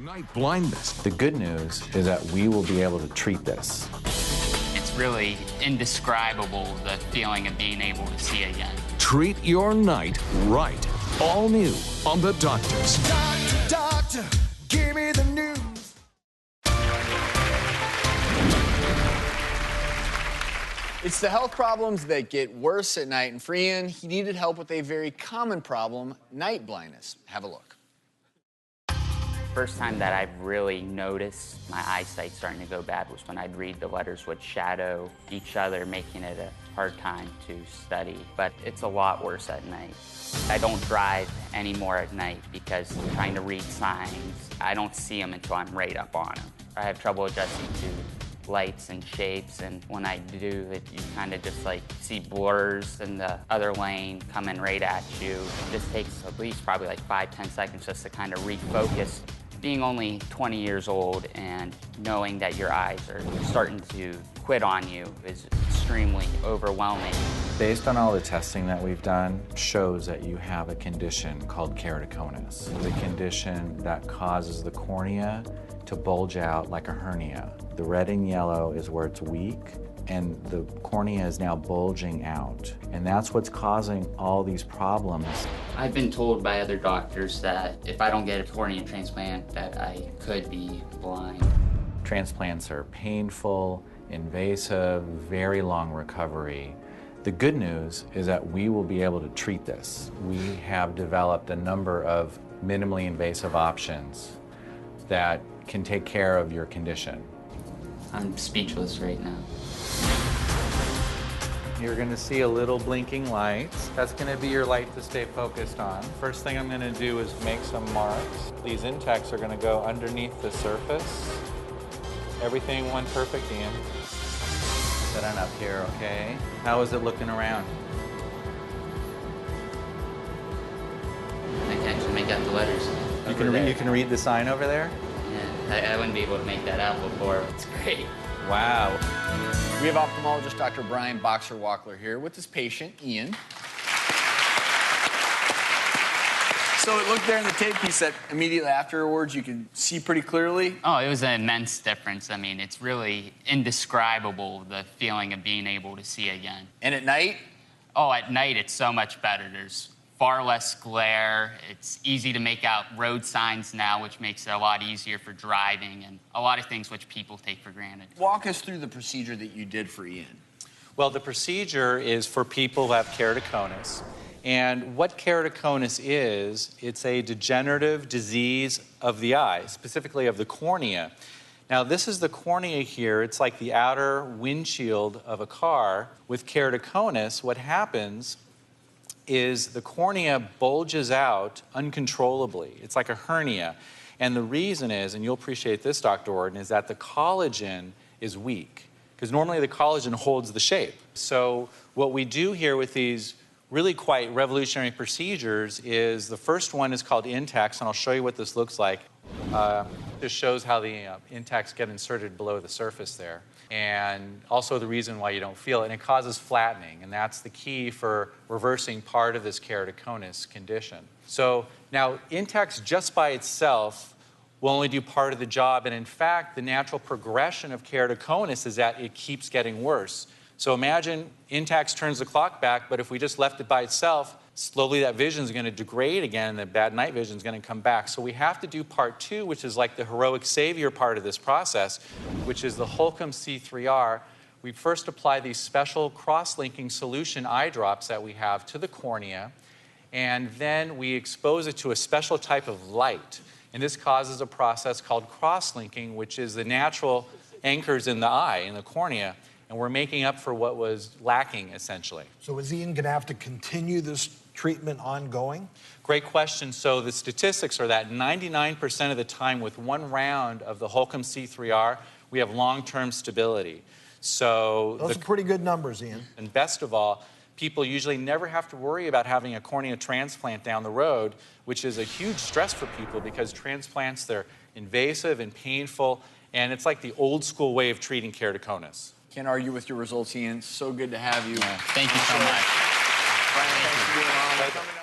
Night blindness. The good news is that we will be able to treat this. It's really indescribable, the feeling of being able to see again. Treat your night right. All new on The Doctors. Doctor, doctor, give me the news. It's the health problems that get worse at night, and for Ian, he needed help with a very common problem, night blindness. Have a look. First time that I've really noticed my eyesight starting to go bad was when I'd read the letters would shadow each other, making it a hard time to study. But it's a lot worse at night. I don't drive anymore at night because I'm trying to read signs. I don't see them until I'm right up on them. I have trouble adjusting to lights and shapes, and when I do, you kind of just like see blurs in the other lane coming right at you. It just takes at least probably like 5-10 seconds just to kind of refocus. Being only 20 years old and knowing that your eyes are starting to quit on you is extremely overwhelming. Based on all the testing that we've done, shows that you have a condition called keratoconus. It's a condition that causes the cornea to bulge out like a hernia. The red and yellow is where it's weak, and the cornea is now bulging out. And that's what's causing all these problems. I've been told by other doctors that if I don't get a cornea transplant, that I could be blind. Transplants are painful, invasive, very long recovery. The good news is that we will be able to treat this. We have developed a number of minimally invasive options that can take care of your condition. I'm speechless right now. You're going to see a little blinking light. That's going to be your light to stay focused on. First thing I'm going to do is make some marks. These intakes are going to go underneath the surface. Everything went perfect, Ian. Sit on up here, okay? How is it looking around? I can actually make out the letters. You can read the sign over there? Yeah, I wouldn't be able to make that out before. It's great. Wow. We have ophthalmologist Dr. Brian Boxer Wachler here with his patient, Ian. So it looked there in the tape piece that immediately afterwards you could see pretty clearly. Oh, it was an immense difference. I mean, it's really indescribable, the feeling of being able to see again. And at night? Oh, at night it's so much better. There's far less glare. It's easy to make out road signs now, which makes it a lot easier for driving and a lot of things which people take for granted. Walk us through the procedure that you did for Ian. Well, the procedure is for people who have keratoconus. And what keratoconus is, it's a degenerative disease of the eye, specifically of the cornea. Now, this is the cornea here. It's like the outer windshield of a car. With keratoconus, what happens is the cornea bulges out uncontrollably. It's like a hernia. And the reason is, and you'll appreciate this, Dr. Orden, is that the collagen is weak. Because normally the collagen holds the shape. So what we do here with these really quite revolutionary procedures is the first one is called intacs, and I'll show you what this looks like. This shows how the intacs get inserted below the surface there. And also the reason why you don't feel it, and it causes flattening, and that's the key for reversing part of this keratoconus condition. So now, intacs just by itself will only do part of the job, and in fact, the natural progression of keratoconus is that it keeps getting worse. So imagine intacs turns the clock back, but if we just left it by itself, slowly that vision is going to degrade again, and the bad night vision is going to come back. So we have to do part two, which is like the heroic savior part of this process, which is the Holcomb C3R. We first apply these special cross-linking solution eye drops that we have to the cornea, and then we expose it to a special type of light. And this causes a process called cross-linking, which is the natural anchors in the eye, in the cornea, and we're making up for what was lacking, essentially. So is Ian going to have to continue this treatment ongoing? Great question. So the statistics are that 99% of the time with one round of the Holcomb C3R, we have long-term stability. So those are pretty good numbers, Ian. And best of all, people usually never have to worry about having a cornea transplant down the road, which is a huge stress for people because transplants, they're invasive and painful, and it's like the old school way of treating keratoconus. Can't argue with your results, Ian. So good to have you. Thank you so much. Brian, thanks for being on.